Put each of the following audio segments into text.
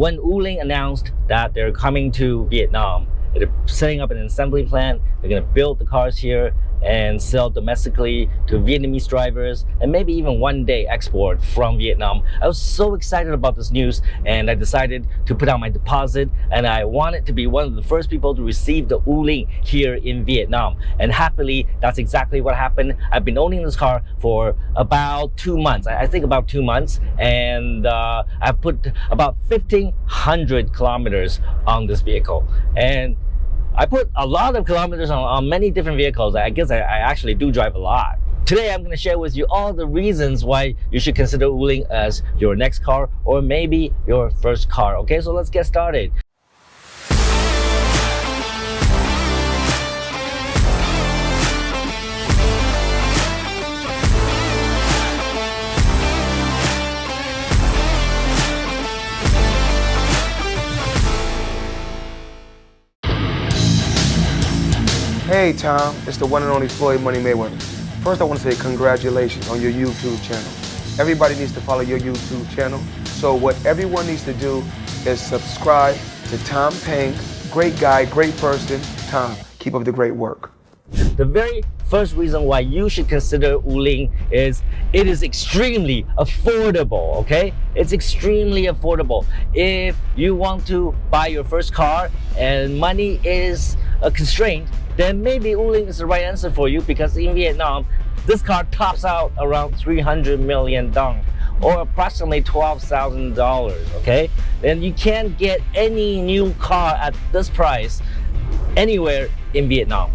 when Wuling announced that they're coming to Vietnam, they're setting up an assembly plant, they're going to build the cars here and sell domestically to Vietnamese drivers, and maybe even one day export from Vietnam. I was so excited about this news, and I decided to put out my deposit, and I wanted to be one of the first people to receive the Wuling here in Vietnam. And happily, that's exactly what happened. I've been owning this car for about 2 months. I think about 2 months, and I've put about 1,500 kilometers on this vehicle. And I put a lot of kilometers on many different vehicles. I guess I actually do drive a lot. Today, I'm going to share with you all the reasons why you should consider Wuling as your next car or maybe your first car. Okay, so let's get started. Hey Tom, it's the one and only Floyd Money Mayweather. First I want to say congratulations on your YouTube channel. Everybody needs to follow your YouTube channel. So what everyone needs to do is subscribe to Tom Peng. Great guy, great person. Tom, keep up the great work. The very first reason why you should consider Wuling is it is extremely affordable, okay? It's extremely affordable. If you want to buy your first car and money is a constraint, then maybe Wuling is the right answer for you, because in Vietnam, this car tops out around 300 million dong, or approximately $12,000, okay? And you can't get any new car at this price anywhere in Vietnam.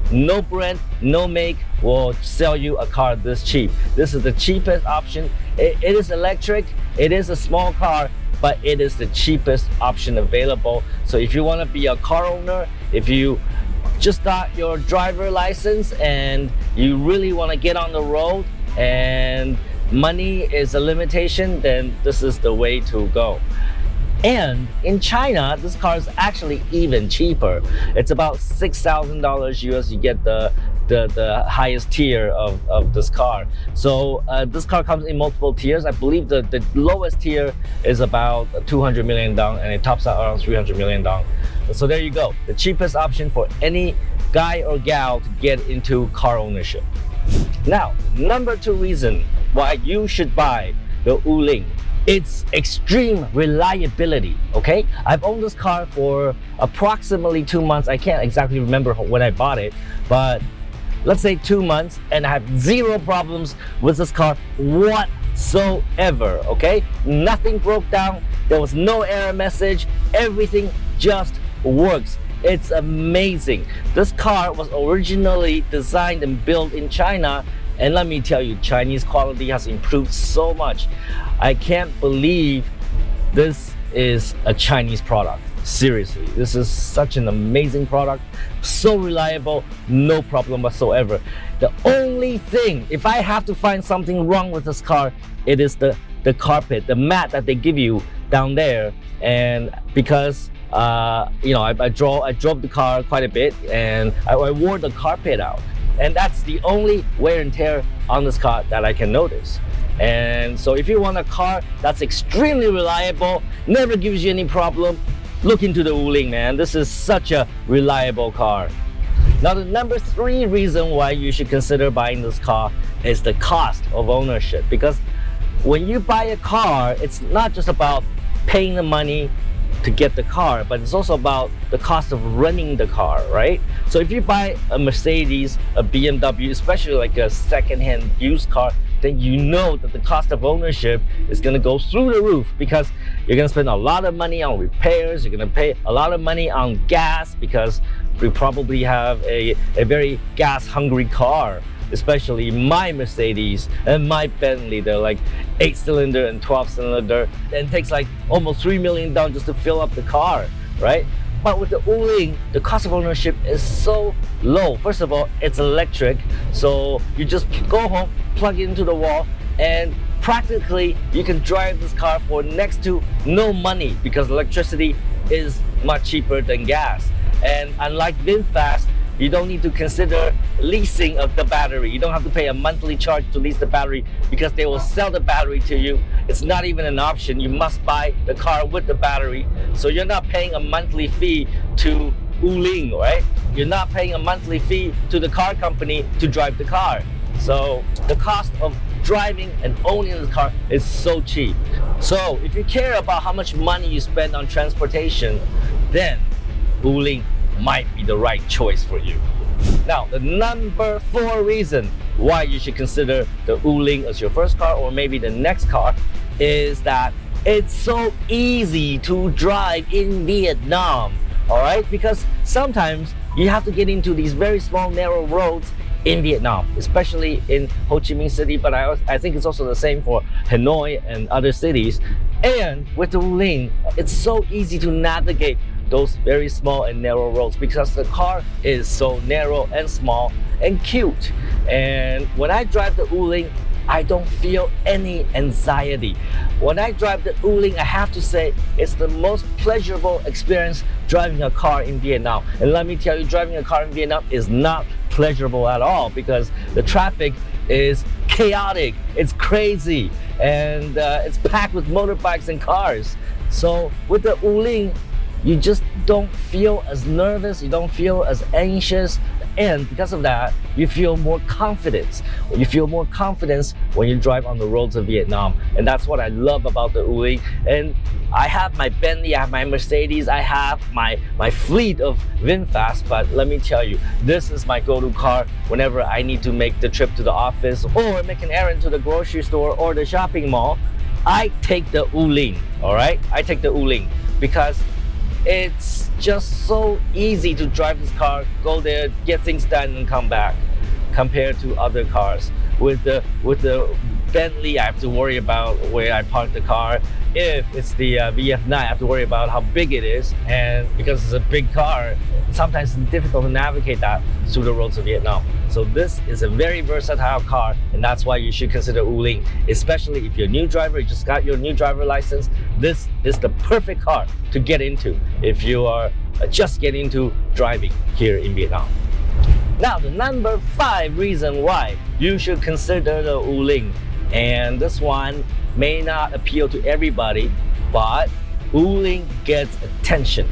No brand, no make will sell you a car this cheap. This is the cheapest option. It is electric, it is a small car, but it is the cheapest option available. So if you want to be a car owner, if you just got your driver license and you really want to get on the road and money is a limitation, then this is the way to go. And in China, this car is actually even cheaper. It's about $6,000 US. You get the highest tier of this car. So this car comes in multiple tiers. I believe the lowest tier is about 200 million dong, and it tops out around 300 million dong. So there you go, the cheapest option for any guy or gal to get into car ownership. Now, number 2 reason why you should buy the Wuling. It's extreme reliability, okay? I've owned this car for approximately 2 months. I can't exactly remember when I bought it, but let's say 2 months, and I have 0 problems with this car whatsoever, okay? Nothing broke down, there was no error message, everything just works. It's amazing. This car was originally designed and built in China, and let me tell you, Chinese quality has improved so much. I can't believe this is a Chinese product. Seriously, this is such an amazing product, so reliable, no problem whatsoever. The only thing, if I have to find something wrong with this car, it is the carpet, the mat that they give you down there. And because you know, I drove the car quite a bit, and I wore the carpet out, and that's the only wear and tear on this car that I can notice. And so if you want a car that's extremely reliable, never gives you any problem, look into the Wuling, man. This is such a reliable car. Now, the number 3 reason why you should consider buying this car is the cost of ownership. Because when you buy a car, it's not just about paying the money to get the car, but it's also about the cost of running the car, right? So if you buy a Mercedes, a BMW, especially like a second-hand used car, then you know that the cost of ownership is going to go through the roof, because you're going to spend a lot of money on repairs, you're going to pay a lot of money on gas, because we probably have a very gas-hungry car, especially my Mercedes and my Bentley. They're like 8-cylinder and 12-cylinder, and it takes like almost 3 million down just to fill up the car, right? But with the Wuling, the cost of ownership is so low. First of all, it's electric, so you just go home, plug it into the wall, and practically you can drive this car for next to no money, because electricity is much cheaper than gas. And unlike VinFast, you don't need to consider leasing of the battery. You don't have to pay a monthly charge to lease the battery because they will sell the battery to you. It's not even an option. You must buy the car with the battery. So you're not paying a monthly fee to Wuling, right? You're not paying a monthly fee to the car company to drive the car. So the cost of driving and owning the car is so cheap. So if you care about how much money you spend on transportation, then Wuling might be the right choice for you. Now, the number 4 reason why you should consider the Wuling as your first car or maybe the next car is that it's so easy to drive in Vietnam. All right, because sometimes you have to get into these very small narrow roads in Vietnam, especially in Ho Chi Minh City, but I think it's also the same for Hanoi and other cities. And with the Wuling, it's so easy to navigate those very small and narrow roads because the car is so narrow and small and cute. And when I drive the Wuling, I don't feel any anxiety. When I drive the Wuling, I have to say it's the most pleasurable experience driving a car in Vietnam. And let me tell you, driving a car in Vietnam is not pleasurable at all because the traffic is chaotic, it's crazy, and it's packed with motorbikes and cars. So with the Wuling, you just don't feel as nervous, you don't feel as anxious, and because of that, you feel more confidence. You feel more confidence when you drive on the roads of Vietnam, and that's what I love about the Wuling. And I have my Bentley, I have my Mercedes, I have my fleet of VinFast, but let me tell you, this is my go-to car whenever I need to make the trip to the office or make an errand to the grocery store or the shopping mall. I take the Wuling, all right? I take the Wuling because it's just so easy to drive this car, go there, get things done and come back compared to other cars. With the Bentley, I have to worry about where I park the car. If it's the VF9, I have to worry about how big it is, and because it's a big car, sometimes it's difficult to navigate that through the roads of Vietnam. So this is a very versatile car, and that's why you should consider Wuling, especially if you're a new driver, you just got your new driver license. This is the perfect car to get into if you are just getting into driving here in Vietnam. Now, the number 5 reason why you should consider the Wuling, and this one may not appeal to everybody, but Wuling gets attention.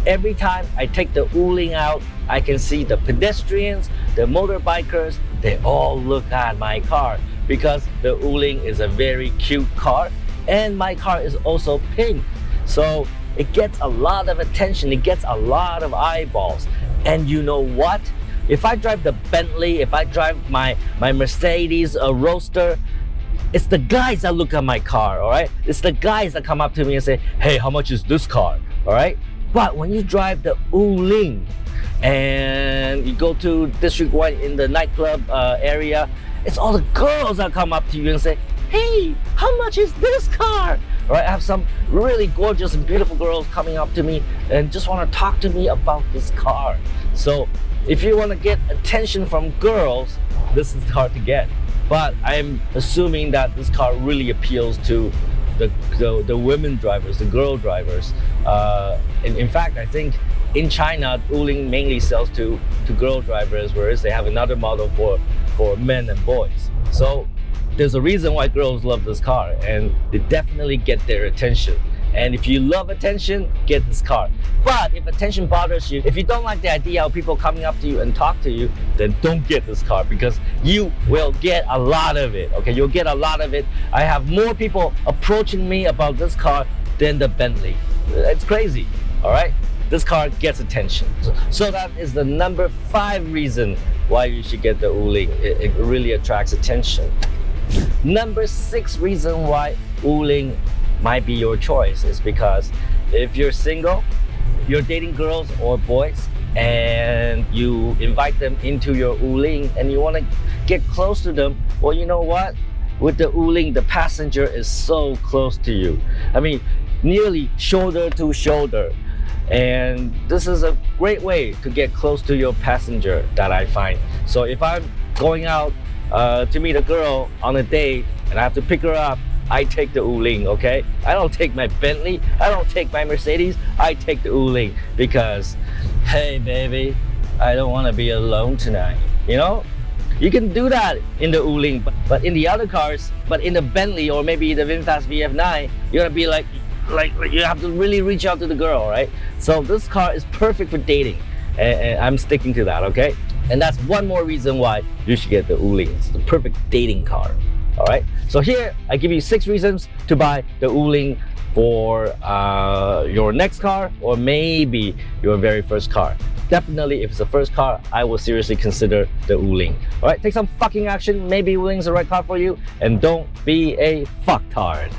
Every time I take the Wuling out, I can see the pedestrians, the motorbikers, they all look at my car because the Wuling is a very cute car and my car is also pink. So it gets a lot of attention, it gets a lot of eyeballs. And you know what? If I drive the Bentley, if I drive my Mercedes, a Roadster, it's the guys that look at my car, all right? It's the guys that come up to me and say, hey, how much is this car, all right? But when you drive the Wuling and you go to District 1 in the nightclub area, it's all the girls that come up to you and say, hey, how much is this car? All right, I have some really gorgeous and beautiful girls coming up to me and just want to talk to me about this car. So if you want to get attention from girls, this is the car to get. But I'm assuming that this car really appeals to the women drivers, the girl drivers. In fact, I think in China, Wuling mainly sells to girl drivers, whereas they have another model for men and boys. So there's a reason why girls love this car, and they definitely get their attention. And if you love attention, get this car. But if attention bothers you, if you don't like the idea of people coming up to you and talk to you, then don't get this car because you will get a lot of it, okay? You'll get a lot of it. I have more people approaching me about this car than the Bentley. It's crazy, all right? This car gets attention. So that is the number 5 reason why you should get the Wuling. It really attracts attention. Number 6 reason why Wuling might be your choice is because if you're single, you're dating girls or boys, and you invite them into your Wuling and you want to get close to them, well, you know what? With the Wuling, the passenger is so close to you. I mean, nearly shoulder to shoulder. And this is a great way to get close to your passenger that I find. So if I'm going out to meet a girl on a date and I have to pick her up, I take the Wuling, okay? I don't take my Bentley, I don't take my Mercedes, I take the Wuling because, hey baby, I don't want to be alone tonight. you know? You can do that in the Wuling, but in the other cars, but in the Bentley or maybe the VinFast VF9, you're gonna be like you have to really reach out to the girl, right? So this car is perfect for dating, and I'm sticking to that, okay? And that's one more reason why you should get the Wuling. It's the perfect dating car, all right? So here, I give you 6 reasons to buy the Wuling for your next car or maybe your very first car. Definitely, if it's the first car, I will seriously consider the Wuling. All right, take some fucking action. Maybe Wuling's the right car for you, and don't be a fucktard.